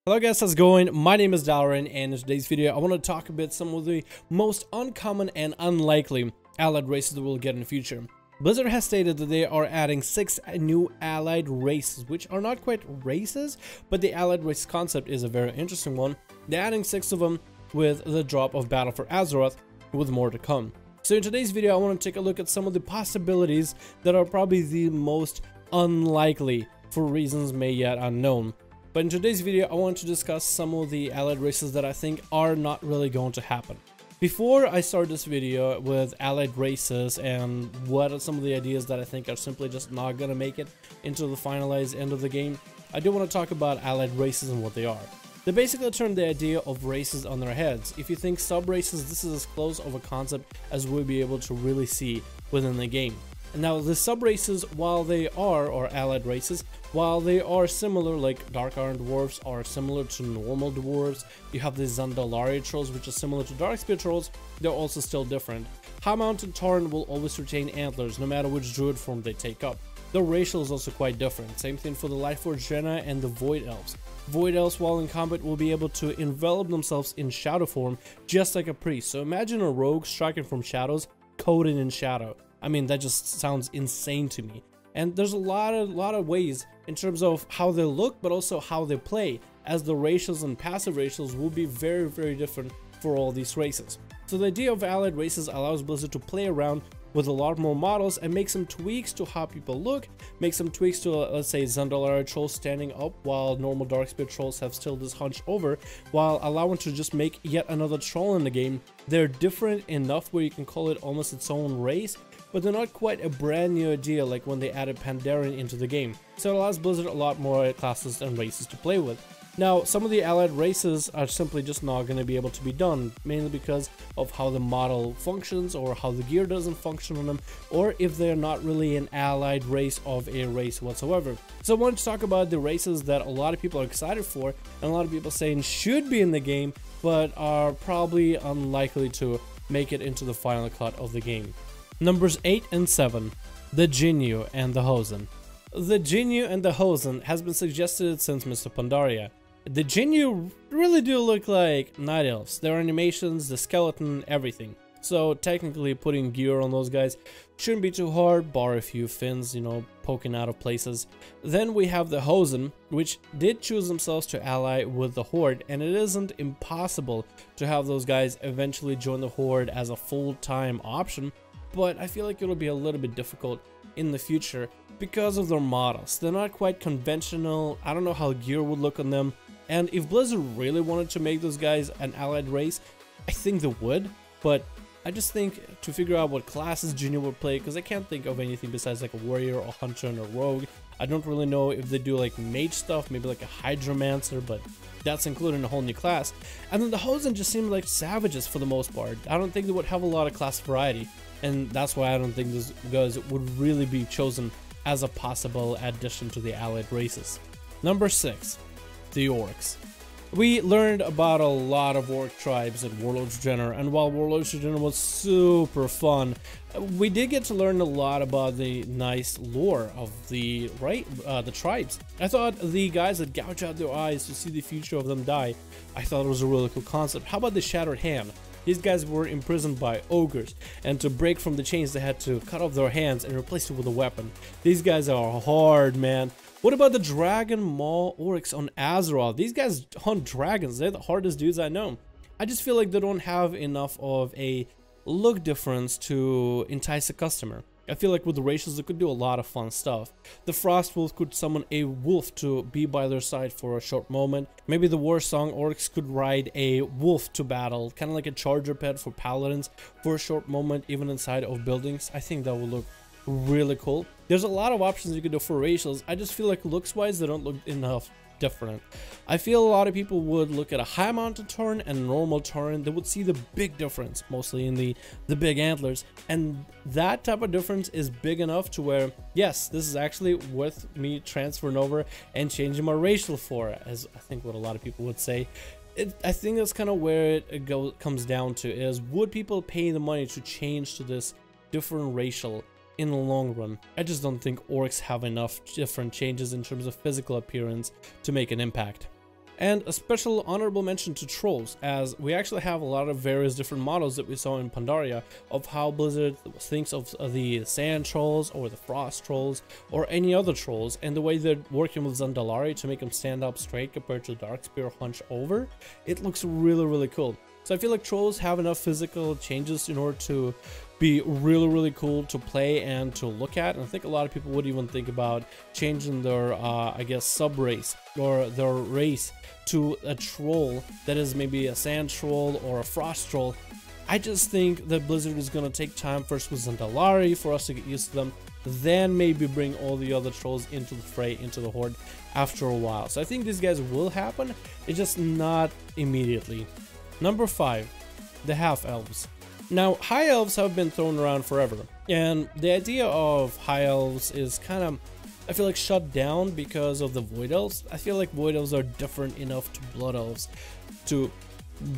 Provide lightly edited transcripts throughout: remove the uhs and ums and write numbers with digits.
Hello guys, how's it going? My name is Dalrin, and in today's video I want to talk about some of the most uncommon and unlikely allied races that we'll get in the future. Blizzard has stated that they are adding 6 new allied races, which are not quite races, but the allied race concept is a very interesting one. They're adding 6 of them with the drop of Battle for Azeroth, with more to come. So in today's video I want to take a look at some of the possibilities that are probably the most unlikely for reasons may yet unknown. But in today's video, I want to discuss some of the allied races that I think are not really going to happen. Before I start this video with allied races and what are some of the ideas that I think are simply just not going to make it into the finalized end of the game, I do want to talk about allied races and what they are. They basically turned the idea of races on their heads. If you think sub-races, this is as close of a concept as we'll be able to really see within the game. Now the sub-races, while they are, or allied races, while they are similar, like Dark Iron Dwarves are similar to normal dwarves, you have the Zandalari trolls which are similar to Darkspear trolls, they're also still different. High Mountain Tauren will always retain antlers no matter which druid form they take up. The racial is also quite different, same thing for the Lightforged Draenei and the Void Elves. Void Elves while in combat will be able to envelop themselves in shadow form just like a priest, so imagine a rogue striking from shadows coated in shadow. I mean, that just sounds insane to me. And there's a lot of ways in terms of how they look, but also how they play, as the racials and passive racials will be very different for all these races. So the idea of allied races allows Blizzard to play around with a lot more models and make some tweaks to how people look, make some tweaks to, let's say, Zandalari trolls standing up while normal Darkspear trolls have still this hunch over, while allowing to just make yet another troll in the game. They're different enough where you can call it almost its own race, but they're not quite a brand new idea like when they added Pandaren into the game. So it allows Blizzard a lot more classes and races to play with. Now, some of the allied races are simply just not going to be able to be done, mainly because of how the model functions or how the gear doesn't function on them, or if they're not really an allied race of a race whatsoever. So I wanted to talk about the races that a lot of people are excited for, and a lot of people saying should be in the game, but are probably unlikely to make it into the final cut of the game. Numbers 8 and 7, the Jinyu and the Hosen. The Jinyu and the Hosen has been suggested since Mr. Pandaria. The Jinyu really do look like Night Elves, their animations, the skeleton, everything. So technically putting gear on those guys shouldn't be too hard, bar a few fins, you know, poking out of places. Then we have the Hosen, which did choose themselves to ally with the Horde, and it isn't impossible to have those guys eventually join the Horde as a full-time option. But I feel like it'll be a little bit difficult in the future because of their models. They're not quite conventional. I don't know how gear would look on them. And if Blizzard really wanted to make those guys an allied race, I think they would. But I just think to figure out what classes Jinyu would play, because I can't think of anything besides like a warrior or hunter and a rogue. I don't really know if they do like mage stuff, maybe like a hydromancer, but that's including a whole new class. And then the Hosen just seem like savages for the most part. I don't think they would have a lot of class variety. And that's why I don't think those guys would really be chosen as a possible addition to the allied races. Number 6, the Orcs. We learned about a lot of orc tribes at Warlords of Draenei, and while Warlords of Draenei was super fun, we did get to learn a lot about the nice lore of the tribes. I thought the guys that gouge out their eyes to see the future of them die, I thought it was a really cool concept. How about the Shattered Hand? These guys were imprisoned by ogres, and to break from the chains they had to cut off their hands and replace it with a weapon. These guys are hard, man. What about the Dragon Maw Orcs on Azeroth? These guys hunt dragons, they're the hardest dudes I know. I just feel like they don't have enough of a look difference to entice a customer. I feel like with the racials they could do a lot of fun stuff. The Frostwolf could summon a wolf to be by their side for a short moment. Maybe the Warsong Orcs could ride a wolf to battle, kind of like a charger pet for paladins for a short moment, even inside of buildings. I think that would look really cool. There's a lot of options you could do for racials. I just feel like looks wise they don't look enough different. I feel a lot of people would look at a high mounted Tauren and normal Tauren. They would see the big difference, mostly in the big antlers, and that type of difference is big enough to where, yes, this is actually worth me transferring over and changing my racial for, as I think what a lot of people would say. I think that's kind of where it comes down to, is would people pay the money to change to this different racial in the long run? I just don't think orcs have enough different changes in terms of physical appearance to make an impact. And a special honorable mention to trolls, as we actually have a lot of various different models that we saw in Pandaria of how Blizzard thinks of the sand trolls or the frost trolls or any other trolls, and the way they're working with Zandalari to make them stand up straight compared to Darkspear hunch over. It looks really cool. So I feel like trolls have enough physical changes in order to be really cool to play and to look at, and I think a lot of people would even think about changing their I guess sub-race or their race to a troll that is maybe a sand troll or a frost troll. I just think that Blizzard is gonna take time first with Zandalari for us to get used to them, then maybe bring all the other trolls into the fray, into the horde after a while. So I think these guys will happen, it's just not immediately. Number 5, the half-elves. Now, high elves have been thrown around forever, and the idea of high elves is kind of, I feel like, shut down because of the void elves. I feel like void elves are different enough to blood elves to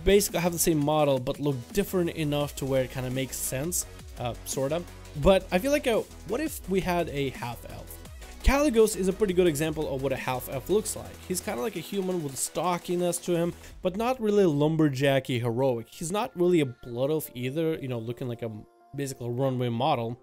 basically have the same model but look different enough to where it kind of makes sense, sort of. But I feel like, what if we had a half elf? Caligos is a pretty good example of what a half-elf looks like. He's kind of like a human with stockiness to him, but not really lumberjacky heroic. He's not really a blood elf either, you know, looking like a basically runway model,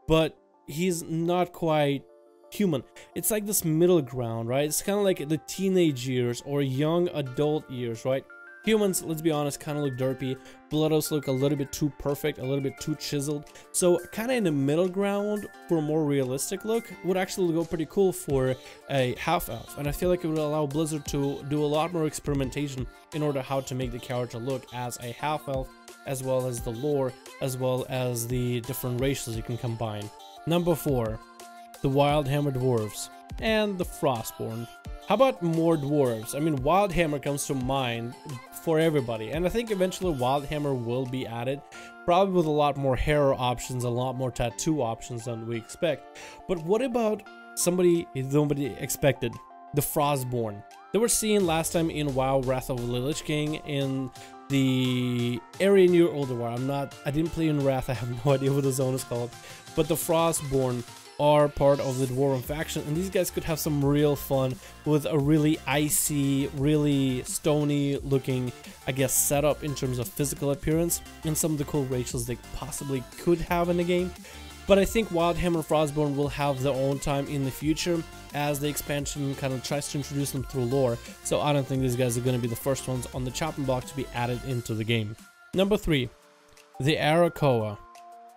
but he's not quite human. It's like this middle ground, right? It's kind of like the teenage years or young adult years, right? Humans, let's be honest, kind of look derpy. Blood elves look a little bit too perfect, a little bit too chiseled. So kind of in the middle ground for a more realistic look would actually go pretty cool for a half-elf. And I feel like it would allow Blizzard to do a lot more experimentation in order how to make the character look as a half-elf, as well as the lore, as well as the different races you can combine. Number 4, the Wildhammer Dwarves and the Frostborn. How about more dwarves? I mean, Wildhammer comes to mind for everybody, and I think eventually Wildhammer will be added, probably with a lot more hair options, a lot more tattoo options than we expect. But what about somebody nobody expected? The Frostborn. They were seen last time in WoW Wrath of the Lich King in the area near Ulduar. I didn't play in Wrath, I have no idea what the zone is called, but the Frostborn are part of the Dwarven faction, and these guys could have some real fun with a really icy, really stony looking, I guess, setup in terms of physical appearance and some of the cool racials they possibly could have in the game. But I think Wildhammer Frostborn will have their own time in the future as the expansion kind of tries to introduce them through lore, so I don't think these guys are going to be the first ones on the chopping block to be added into the game. Number 3, the Arakawa.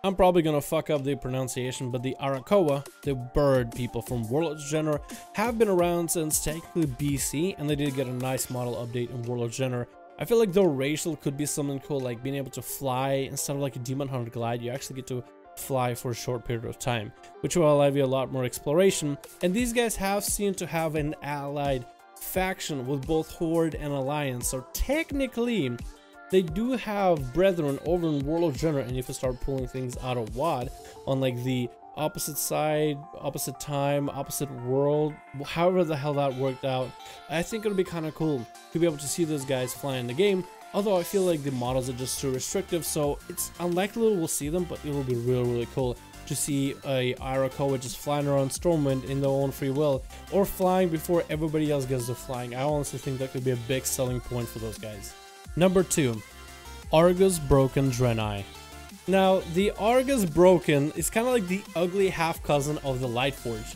I'm probably gonna fuck up the pronunciation, but the Arakawa, the bird people from Warlords General, have been around since technically BC, and they did get a nice model update in Warlords General. I feel like their racial could be something cool, like being able to fly instead of like a Demon Hunter glide. You actually get to fly for a short period of time, which will allow you a lot more exploration. And these guys have seemed to have an allied faction with both Horde and Alliance, so technically they do have brethren over in World of General, and if you start pulling things out of WoD on like the opposite side, opposite time, opposite world, however the hell that worked out, I think it'll be kind of cool to be able to see those guys fly in the game. Although I feel like the models are just too restrictive, so it's unlikely we'll see them, but it will be really cool to see a Arakawa just flying around Stormwind in their own free will, or flying before everybody else gets to flying. I honestly think that could be a big selling point for those guys. Number 2, Argus Broken Draenei. Now, the Argus Broken is kind of like the ugly half-cousin of the Lightforged.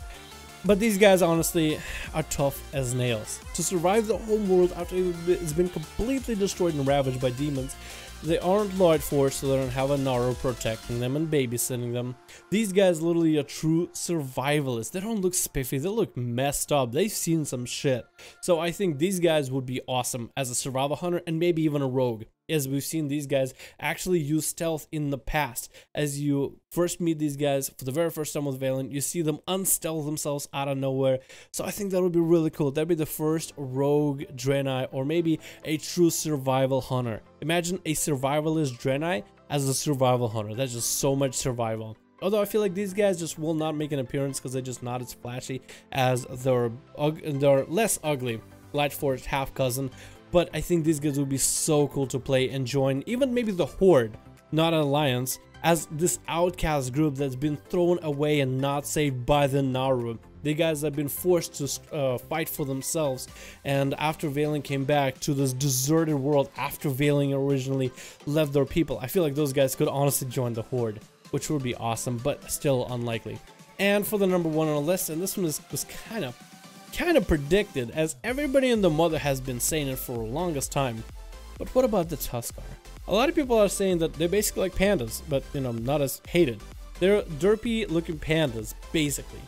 But these guys, honestly, are tough as nails. To survive the home world after it's been completely destroyed and ravaged by demons, they aren't Lightforged, so they don't have a Naru protecting them and babysitting them. These guys literally are true survivalists. They don't look spiffy, they look messed up. They've seen some shit. So I think these guys would be awesome as a survival hunter and maybe even a rogue, as we've seen these guys actually use stealth in the past. As you first meet these guys for the very first time with Valen, you see them unstealth themselves out of nowhere. So I think that would be really cool. That'd be the first rogue Draenei, or maybe a true survival hunter. Imagine a survivalist Draenei as a survival hunter. That's just so much survival. Although I feel like these guys just will not make an appearance because they're just not as flashy as their less ugly Lightforged half-cousin. But I think these guys would be so cool to play and join, even maybe the Horde, not an Alliance, as this outcast group that's been thrown away and not saved by the Naru. The guys have been forced to fight for themselves, and after Valen came back to this deserted world after Valen originally left their people, I feel like those guys could honestly join the Horde, which would be awesome, but still unlikely. And for the number 1 on the list, and this one was kind of predicted, as everybody in the Mother has been saying it for the longest time. But what about the Tuskar? A lot of people are saying that they're basically like pandas, but you know, not as hated. They're derpy looking pandas, basically.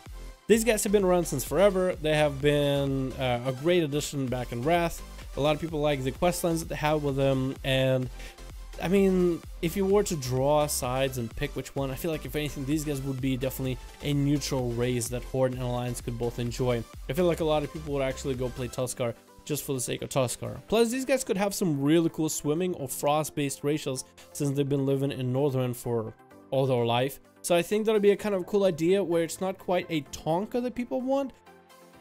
These guys have been around since forever. They have been a great addition back in Wrath. A lot of people like the questlines that they have with them, and I mean, if you were to draw sides and pick which one, I feel like if anything, these guys would be definitely a neutral race that Horde and Alliance could both enjoy. I feel like a lot of people would actually go play Tuskar just for the sake of Tuskar. Plus, these guys could have some really cool swimming or frost-based racials since they've been living in Northern for all their life. So I think that'll be a kind of cool idea where it's not quite a Tonka that people want,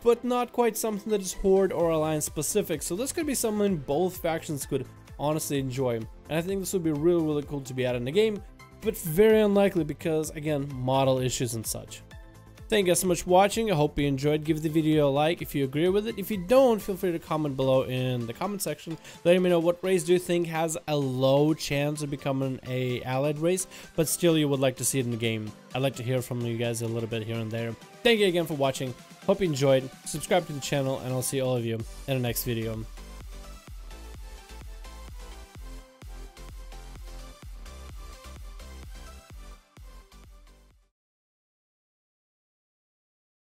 but not quite something that is Horde or Alliance specific. So this could be something both factions could honestly enjoy. And I think this would be really cool to be added in the game, but very unlikely because, again, model issues and such. Thank you guys so much for watching. I hope you enjoyed. Give the video a like if you agree with it. If you don't, feel free to comment below in the comment section. Let me know what race do you think has a low chance of becoming a allied race, but still you would like to see it in the game. I'd like to hear from you guys a little bit here and there. Thank you again for watching. Hope you enjoyed. Subscribe to the channel, and I'll see all of you in the next video.